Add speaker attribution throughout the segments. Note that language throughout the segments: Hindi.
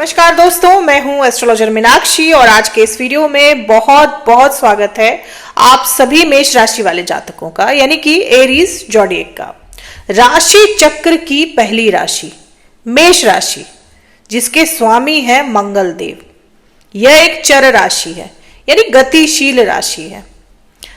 Speaker 1: नमस्कार दोस्तों, मैं हूं एस्ट्रोलॉजर मीनाक्षी और आज के इस वीडियो में बहुत बहुत स्वागत है आप सभी मेष राशि वाले जातकों का, यानी कि एरीज ज़ोडिएक का। राशि चक्र की पहली राशि मेष राशि, जिसके स्वामी है मंगल देव। यह एक चर राशि है, यानी गतिशील राशि है।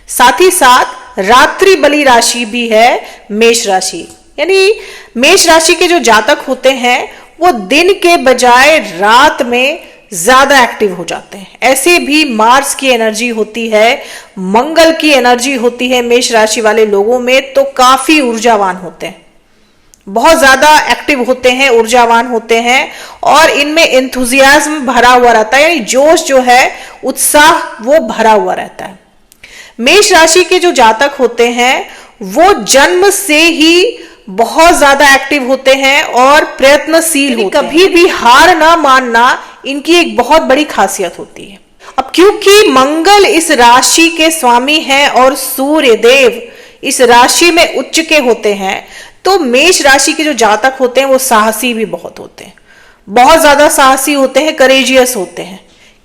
Speaker 1: साथ ही साथ रात्रि बली राशि भी है मेष राशि, यानी मेष राशि के जो जातक होते हैं वो दिन के बजाय रात में ज्यादा एक्टिव हो जाते हैं। ऐसे भी मार्स की एनर्जी होती है, मंगल की एनर्जी होती है मेष राशि वाले लोगों में, तो काफी ऊर्जावान होते हैं, बहुत ज्यादा एक्टिव होते हैं, ऊर्जावान होते हैं और इनमें एंथुजियाज्म भरा हुआ रहता है, यानी जोश जो है, उत्साह वो भरा हुआ रहता है। मेष राशि के जो जातक होते हैं वो जन्म से ही बहुत ज्यादा एक्टिव होते हैं और प्रयत्नशील होते हैं। कभी भी हार ना मानना इनकी एक बहुत बड़ी खासियत होती है। अब क्योंकि मंगल इस राशि के स्वामी हैं और सूर्य देव इस राशि में उच्च के होते हैं, तो मेष राशि के जो जातक होते हैं वो साहसी भी बहुत होते हैं, बहुत ज्यादा साहसी होते हैं, करेजियस होते हैं,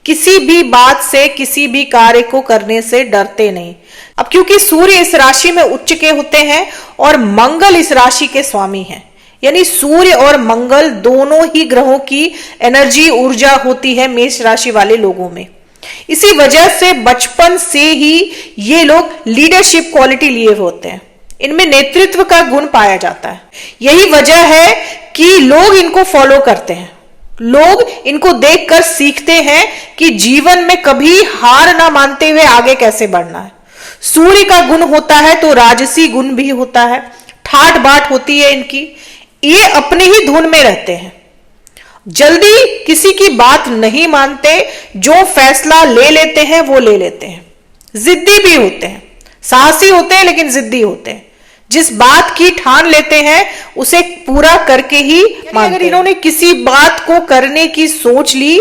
Speaker 1: किसी भी बात से, किसी भी कार्य को करने से डरते नहीं। अब क्योंकि सूर्य इस राशि में उच्च के होते हैं और मंगल इस राशि के स्वामी हैं, यानी सूर्य और मंगल दोनों ही ग्रहों की एनर्जी, ऊर्जा होती है मेष राशि वाले लोगों में। इसी वजह से बचपन से ही ये लोग लीडरशिप क्वालिटी लिए होते हैं, इनमें नेतृत्व का गुण पाया जाता है। यही वजह है कि लोग इनको फॉलो करते हैं, लोग इनको देखकर सीखते हैं कि जीवन में कभी हार ना मानते हुए आगे कैसे बढ़ना है। सूर्य का गुण होता है तो राजसी गुण भी होता है, ठाट बाट होती है इनकी, ये अपनी ही धुन में रहते हैं, जल्दी किसी की बात नहीं मानते, जो फैसला ले लेते हैं वो ले लेते हैं। जिद्दी भी होते हैं, साहसी होते हैं लेकिन जिद्दी होते हैं, जिस बात की ठान लेते हैं उसे पूरा करके ही मानते। अगर इन्होंने किसी बात को करने की सोच ली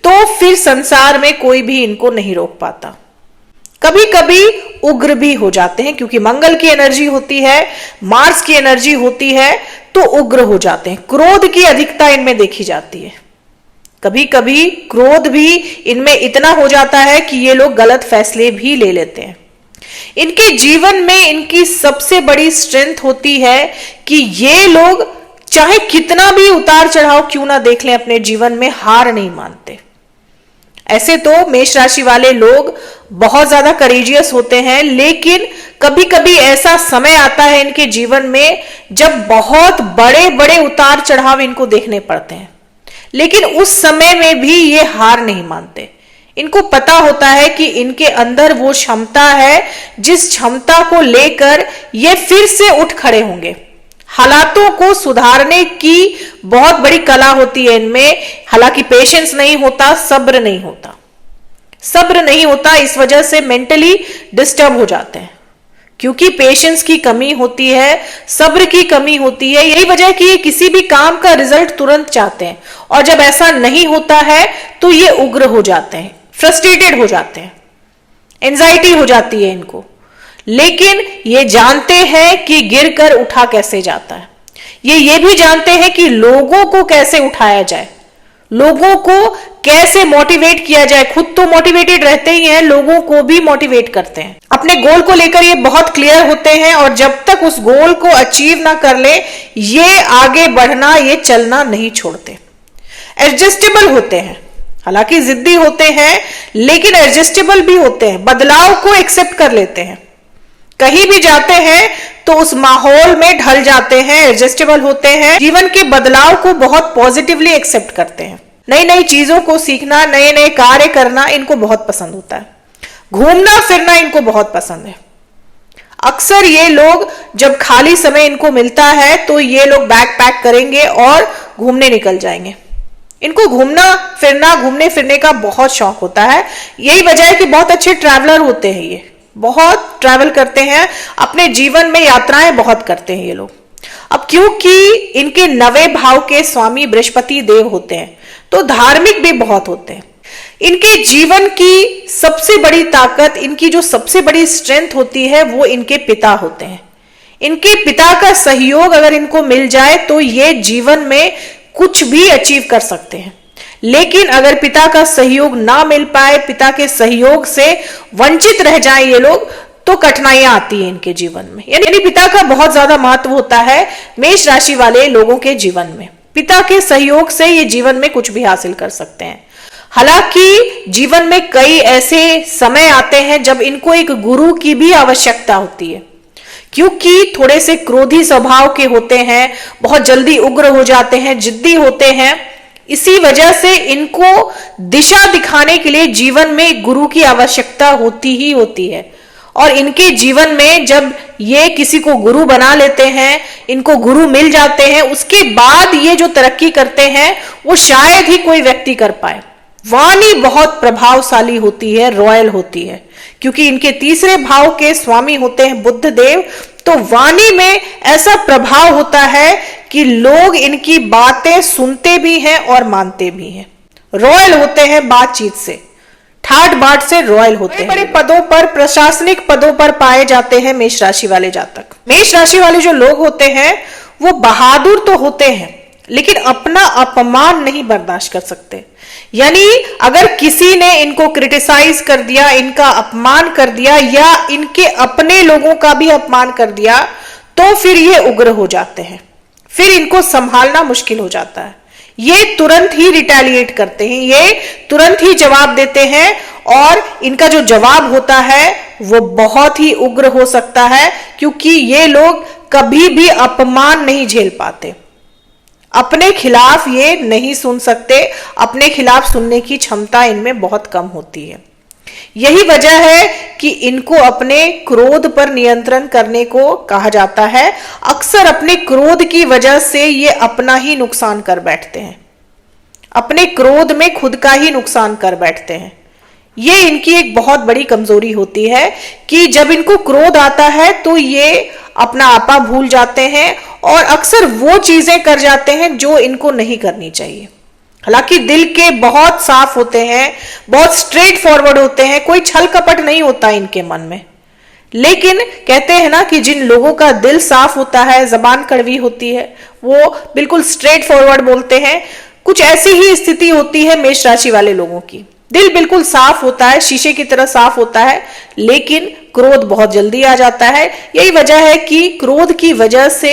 Speaker 1: तो फिर संसार में कोई भी इनको नहीं रोक पाता। कभी कभी उग्र भी हो जाते हैं, क्योंकि मंगल की एनर्जी होती है, मार्स की एनर्जी होती है, तो उग्र हो जाते हैं। क्रोध की अधिकता इनमें देखी जाती है, कभी कभी क्रोध भी इनमें इतना हो जाता है कि ये लोग गलत फैसले भी ले लेते हैं। इनके जीवन में इनकी सबसे बड़ी स्ट्रेंथ होती है कि ये लोग चाहे कितना भी उतार चढ़ाव क्यों ना देख लें अपने जीवन में, हार नहीं मानते। ऐसे तो मेष राशि वाले लोग बहुत ज्यादा करेजियस होते हैं, लेकिन कभी कभी ऐसा समय आता है इनके जीवन में जब बहुत बड़े बड़े उतार चढ़ाव इनको देखने पड़ते हैं, लेकिन उस समय में भी ये हार नहीं मानते। इनको पता होता है कि इनके अंदर वो क्षमता है जिस क्षमता को लेकर ये फिर से उठ खड़े होंगे। हालातों को सुधारने की बहुत बड़ी कला होती है इनमें। हालांकि पेशेंस नहीं होता, सब्र नहीं होता, सब्र नहीं होता, इस वजह से मेंटली डिस्टर्ब हो जाते हैं, क्योंकि पेशेंस की कमी होती है, सब्र की कमी होती है। यही वजह है कि ये किसी भी काम का रिजल्ट तुरंत चाहते हैं, और जब ऐसा नहीं होता है तो ये उग्र हो जाते हैं, फ्रस्ट्रेटेड हो जाते हैं, एंजाइटी हो जाती है इनको। लेकिन ये जानते हैं कि गिरकर उठा कैसे जाता है, ये भी जानते हैं कि लोगों को कैसे उठाया जाए, लोगों को कैसे मोटिवेट किया जाए। खुद तो मोटिवेटेड रहते ही हैं, लोगों को भी मोटिवेट करते हैं। अपने गोल को लेकर ये बहुत क्लियर होते हैं, और जब तक उस गोल को अचीव ना कर ले ये आगे बढ़ना, ये चलना नहीं छोड़ते। एडजस्टेबल होते हैं, हालांकि जिद्दी होते हैं लेकिन एडजस्टेबल भी होते हैं, बदलाव को एक्सेप्ट कर लेते हैं। कहीं भी जाते हैं तो उस माहौल में ढल जाते हैं, एडजस्टेबल होते हैं, जीवन के बदलाव को बहुत पॉजिटिवली एक्सेप्ट करते हैं। नई नई चीजों को सीखना, नए नए कार्य करना इनको बहुत पसंद होता है। घूमना फिरना इनको बहुत पसंद है। अक्सर ये लोग जब खाली समय इनको मिलता है तो ये लोग बैग पैक करेंगे और घूमने निकल जाएंगे। इनको घूमना फिरना, घूमने फिरने का बहुत शौक होता है। यही वजह है कि बहुत अच्छे ट्रैवलर होते हैं, ये बहुत ट्रैवल करते हैं, अपने जीवन में यात्राएं बहुत करते हैं ये लोग। अब क्योंकि इनके 9वें भाव के स्वामी बृहस्पति देव होते हैं, तो धार्मिक भी बहुत होते हैं। इनके जीवन की सबसे बड़ी ताकत, इनकी जो सबसे बड़ी स्ट्रेंथ होती है वो इनके पिता होते हैं। इनके पिता का सहयोग अगर इनको मिल जाए तो ये जीवन में कुछ भी अचीव कर सकते हैं। लेकिन अगर पिता का सहयोग ना मिल पाए, पिता के सहयोग से वंचित रह जाए ये लोग, तो कठिनाइयां आती है इनके जीवन में। यानी पिता का बहुत ज्यादा महत्व होता है मेष राशि वाले लोगों के जीवन में। पिता के सहयोग से ये जीवन में कुछ भी हासिल कर सकते हैं। हालांकि जीवन में कई ऐसे समय आते हैं जब इनको एक गुरु की भी आवश्यकता होती है, क्योंकि थोड़े से क्रोधी स्वभाव के होते हैं, बहुत जल्दी उग्र हो जाते हैं, जिद्दी होते हैं। इसी वजह से इनको दिशा दिखाने के लिए जीवन में गुरु की आवश्यकता होती ही होती है। और इनके जीवन में जब ये किसी को गुरु बना लेते हैं, इनको गुरु मिल जाते हैं, उसके बाद ये जो तरक्की करते हैं वो शायद ही कोई व्यक्ति कर पाए। वाणी बहुत प्रभावशाली होती है, रॉयल होती है, क्योंकि इनके तीसरे भाव के स्वामी होते हैं बुध देव। तो वाणी में ऐसा प्रभाव होता है कि लोग इनकी बातें सुनते भी हैं और मानते भी हैं। रॉयल होते हैं बातचीत से, ठाट बाट से रॉयल होते हैं। बड़े पदों पर, प्रशासनिक पदों पर पाए जाते हैं मेष राशि वाले जातक। मेष राशि वाले जो लोग होते हैं वो बहादुर तो होते हैं, लेकिन अपना अपमान नहीं बर्दाश्त कर सकते। यानी अगर किसी ने इनको क्रिटिसाइज कर दिया, इनका अपमान कर दिया, या इनके अपने लोगों का भी अपमान कर दिया, तो फिर ये उग्र हो जाते हैं, फिर इनको संभालना मुश्किल हो जाता है। ये तुरंत ही रिटेलिएट करते हैं, ये तुरंत ही जवाब देते हैं, और इनका जो जवाब होता है वो बहुत ही उग्र हो सकता है, क्योंकि ये लोग कभी भी अपमान नहीं झेल पाते। अपने खिलाफ ये नहीं सुन सकते, अपने खिलाफ सुनने की क्षमता इनमें बहुत कम होती है। यही वजह है कि इनको अपने क्रोध पर नियंत्रण करने को कहा जाता है। अक्सर अपने क्रोध की वजह से ये अपना ही नुकसान कर बैठते हैं, अपने क्रोध में खुद का ही नुकसान कर बैठते हैं। ये इनकी एक बहुत बड़ी कमजोरी होती है कि जब इनको क्रोध आता है तो ये अपना आपा भूल जाते हैं और अक्सर वो चीजें कर जाते हैं जो इनको नहीं करनी चाहिए। हालांकि दिल के बहुत साफ होते हैं, बहुत स्ट्रेट फॉरवर्ड होते हैं, कोई छल कपट नहीं होता इनके मन में। लेकिन कहते हैं ना कि जिन लोगों का दिल साफ होता है, जबान कड़वी होती है, वो बिल्कुल स्ट्रेट फॉरवर्ड बोलते हैं। कुछ ऐसी ही स्थिति होती है मेष राशि वाले लोगों की। दिल बिल्कुल साफ होता है, शीशे की तरह साफ होता है, लेकिन क्रोध बहुत जल्दी आ जाता है। यही वजह है कि क्रोध की वजह से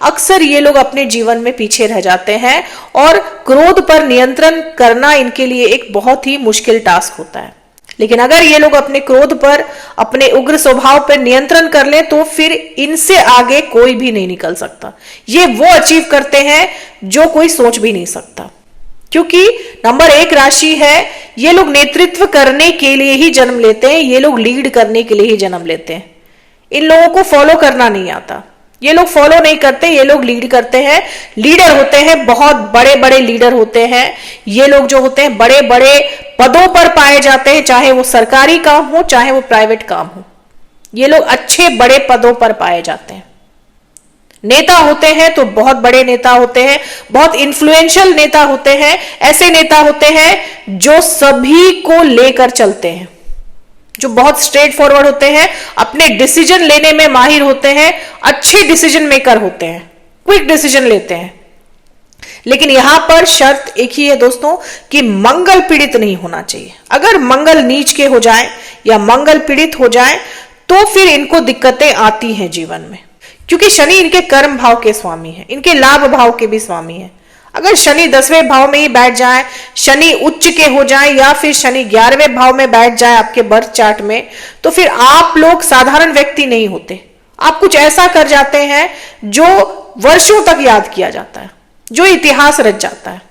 Speaker 1: अक्सर ये लोग अपने जीवन में पीछे रह जाते हैं, और क्रोध पर नियंत्रण करना इनके लिए एक बहुत ही मुश्किल टास्क होता है। लेकिन अगर ये लोग अपने क्रोध पर, अपने उग्र स्वभाव पर नियंत्रण कर लें, तो फिर इनसे आगे कोई भी नहीं निकल सकता। ये वो अचीव करते हैं जो कोई सोच भी नहीं सकता, क्योंकि नंबर 1 राशि है। ये लोग नेतृत्व करने के लिए ही जन्म लेते हैं, ये लोग लीड करने के लिए ही जन्म लेते हैं। इन लोगों को फॉलो करना नहीं आता, ये लोग फॉलो नहीं करते, ये लोग लीड करते हैं। लीडर होते हैं, बहुत बड़े बड़े लीडर होते हैं। ये लोग जो होते हैं बड़े बड़े पदों पर पाए जाते हैं, चाहे वो सरकारी काम हो, चाहे वो प्राइवेट काम हो। ये लोग अच्छे बड़े पदों पर पाए जाते हैं। नेता होते हैं तो बहुत बड़े नेता होते हैं, बहुत इन्फ्लुएंशियल नेता होते हैं। ऐसे नेता होते हैं जो सभी को लेकर चलते हैं, जो बहुत स्ट्रेट फॉरवर्ड होते हैं, अपने डिसीजन लेने में माहिर होते हैं, अच्छे डिसीजन मेकर होते हैं, क्विक डिसीजन लेते हैं। लेकिन यहां पर शर्त एक ही है दोस्तों कि मंगल पीड़ित नहीं होना चाहिए। अगर मंगल नीच के हो जाए या मंगल पीड़ित हो जाए तो फिर इनको दिक्कतें आती हैं जीवन में, क्योंकि शनि इनके कर्म भाव के स्वामी है, इनके लाभ भाव के भी स्वामी है। अगर शनि 10वें भाव में ही बैठ जाए, शनि उच्च के हो जाए, या फिर शनि 11वें भाव में बैठ जाए आपके बर्थ चार्ट में, तो फिर आप लोग साधारण व्यक्ति नहीं होते। आप कुछ ऐसा कर जाते हैं जो वर्षों तक याद किया जाता है, जो इतिहास रच जाता है।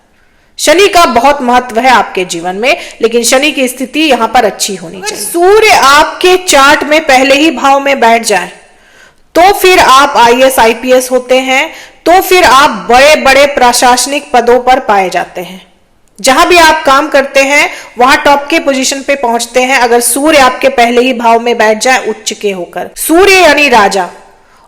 Speaker 1: शनि का बहुत महत्व है आपके जीवन में, लेकिन शनि की स्थिति यहां पर अच्छी होनी चाहिए। सूर्य आपके चार्ट में पहले ही भाव में बैठ जाए तो फिर आप IAS IPS होते हैं, तो फिर आप बड़े बड़े प्रशासनिक पदों पर पाए जाते हैं। जहां भी आप काम करते हैं वहां टॉप के पोजीशन पे पहुंचते हैं, अगर सूर्य आपके पहले ही भाव में बैठ जाए उच्च के होकर। सूर्य यानी राजा,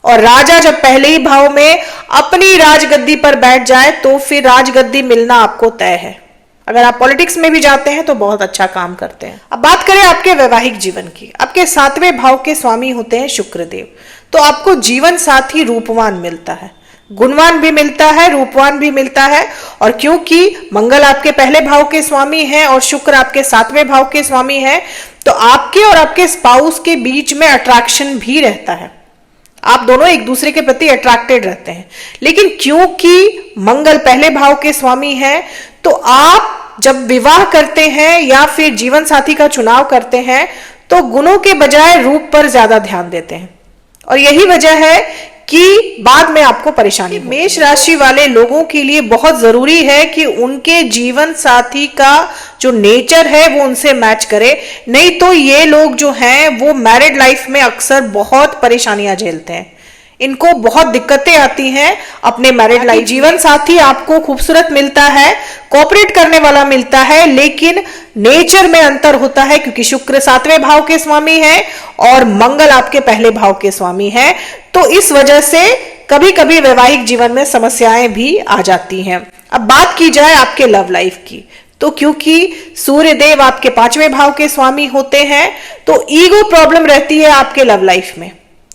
Speaker 1: और राजा जब पहले ही भाव में अपनी राजगद्दी पर बैठ जाए तो फिर राजगद्दी मिलना आपको तय है। अगर आप पॉलिटिक्स में भी जाते हैं तो बहुत अच्छा काम करते हैं। अब बात करें आपके वैवाहिक जीवन की। आपके 7वें भाव के स्वामी होते हैं शुक्रदेव, तो आपको जीवन साथी रूपवान मिलता है, गुणवान भी मिलता है, रूपवान भी मिलता है। और क्योंकि मंगल आपके पहले भाव के स्वामी हैं और शुक्र आपके 7वें भाव के स्वामी हैं, तो आपके और आपके स्पाउस के बीच में अट्रैक्शन भी रहता है। आप दोनों एक दूसरे के प्रति अट्रैक्टेड रहते हैं। लेकिन क्योंकि मंगल पहले भाव के स्वामी है, तो आप जब विवाह करते हैं या फिर जीवन साथी का चुनाव करते हैं तो गुणों के बजाय रूप पर ज्यादा ध्यान देते हैं, और यही वजह है कि बाद में आपको परेशानी। मेष राशि वाले लोगों के लिए बहुत जरूरी है कि उनके जीवन साथी का जो नेचर है वो उनसे मैच करे, नहीं तो ये लोग जो हैं वो मैरिड लाइफ में अक्सर बहुत परेशानियां झेलते हैं। इनको बहुत दिक्कतें आती हैं अपने मैरिड लाइफ। जीवन साथी आपको खूबसूरत मिलता है, कोऑपरेट करने वाला मिलता है, लेकिन नेचर में अंतर होता है, क्योंकि शुक्र 7वें भाव के स्वामी है और मंगल आपके पहले भाव के स्वामी है। तो इस वजह से कभी कभी वैवाहिक जीवन में समस्याएं भी आ जाती हैं। अब बात की जाए आपके लव लाइफ की, तो क्योंकि सूर्य देव आपके 5वें भाव के स्वामी होते हैं, तो ईगो प्रॉब्लम रहती है आपके लव लाइफ में।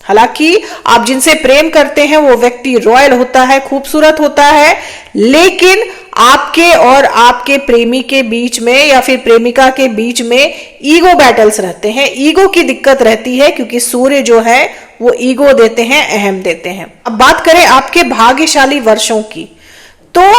Speaker 1: हालांकि आप जिनसे प्रेम करते हैं वो व्यक्ति रॉयल होता है, खूबसूरत होता है, लेकिन आपके और आपके प्रेमी के बीच में या फिर प्रेमिका के बीच में ईगो बैटल्स रहते हैं, ईगो की दिक्कत रहती है, क्योंकि सूर्य जो है वो ईगो देते हैं, अहम देते हैं। अब बात करें आपके भाग्यशाली वर्षों की, तो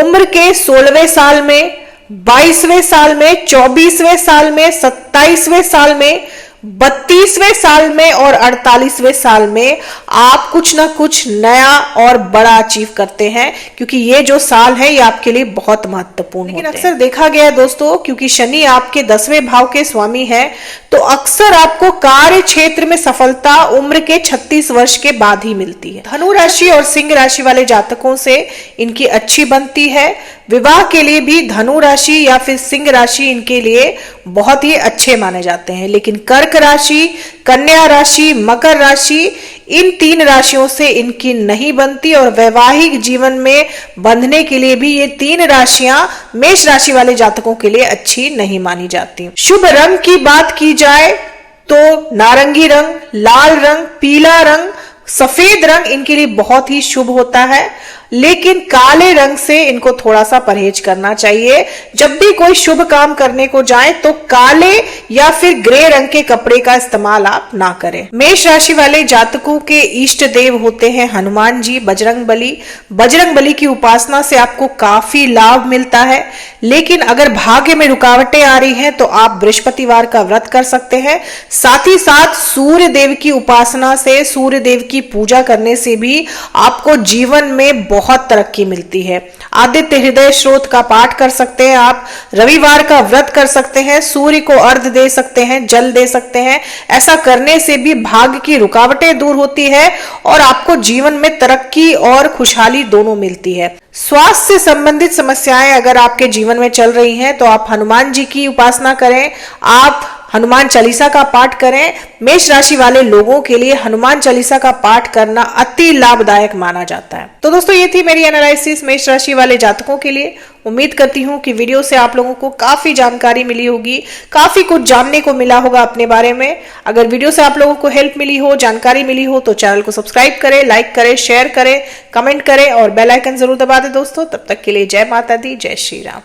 Speaker 1: उम्र के 16वें साल में, 22वें साल में, 24वें साल में, 27वें साल में, 32वें साल में और 48वें साल में आप कुछ ना कुछ नया और बड़ा अचीव करते हैं, क्योंकि ये जो साल है ये आपके लिए बहुत महत्वपूर्ण है। लेकिन अक्सर देखा गया है दोस्तों, क्योंकि शनि आपके 10वें भाव के स्वामी है, तो अक्सर आपको कार्य क्षेत्र में सफलता उम्र के 36 वर्ष के बाद ही मिलती है। धनु राशि और सिंह राशि वाले जातकों से इनकी अच्छी बनती है। विवाह के लिए भी धनु राशि या फिर सिंह राशि इनके लिए बहुत ही अच्छे माने जाते हैं। लेकिन कर्क राशि, कन्या राशि, मकर राशि, इन 3 राशियों से इनकी नहीं बनती, और वैवाहिक जीवन में बंधने के लिए भी ये 3 राशियां मेष राशि वाले जातकों के लिए अच्छी नहीं मानी जाती। शुभ रंग की बात की जाए तो नारंगी रंग, लाल रंग, पीला रंग, सफेद रंग इनके लिए बहुत ही शुभ होता है, लेकिन काले रंग से इनको थोड़ा सा परहेज करना चाहिए। जब भी कोई शुभ काम करने को जाए तो काले या फिर ग्रे रंग के कपड़े का इस्तेमाल आप ना करें। मेष राशि वाले जातकों के इष्ट देव होते हैं हनुमान जी, बजरंग बली। बजरंग बली की उपासना से आपको काफी लाभ मिलता है, लेकिन अगर भाग्य में रुकावटें आ रही हैं तो आप बृहस्पतिवार का व्रत कर सकते हैं। साथ ही साथ सूर्य देव की उपासना से, सूर्य देव की पूजा करने से भी आपको जीवन में बहुत तरक्की मिलती है। आदित्य हृदय स्रोत का पाठ कर सकते हैं आप, रविवार का व्रत कर सकते हैं, सूर्य को अर्घ दे सकते हैं, जल दे सकते हैं। ऐसा करने से भी भाग्य की रुकावटें दूर होती है और आपको जीवन में तरक्की और खुशहाली दोनों मिलती है। स्वास्थ्य से संबंधित समस्याएं अगर आपके जीवन में चल रही हैं तो आप हनुमान जी की उपासना करें, आप हनुमान चालीसा का पाठ करें। मेष राशि वाले लोगों के लिए हनुमान चालीसा का पाठ करना अति लाभदायक माना जाता है। तो दोस्तों ये थी मेरी एनालिसिस मेष राशि वाले जातकों के लिए। उम्मीद करती हूँ कि वीडियो से आप लोगों को काफी जानकारी मिली होगी, काफी कुछ जानने को मिला होगा अपने बारे में। अगर वीडियो से आप लोगों को हेल्प मिली हो, जानकारी मिली हो, तो चैनल को सब्सक्राइब करें, लाइक करें, शेयर करें, कमेंट करें और बेल आइकन जरूर दबा दें दोस्तों। तब तक के लिए जय माता दी, जय श्री राम।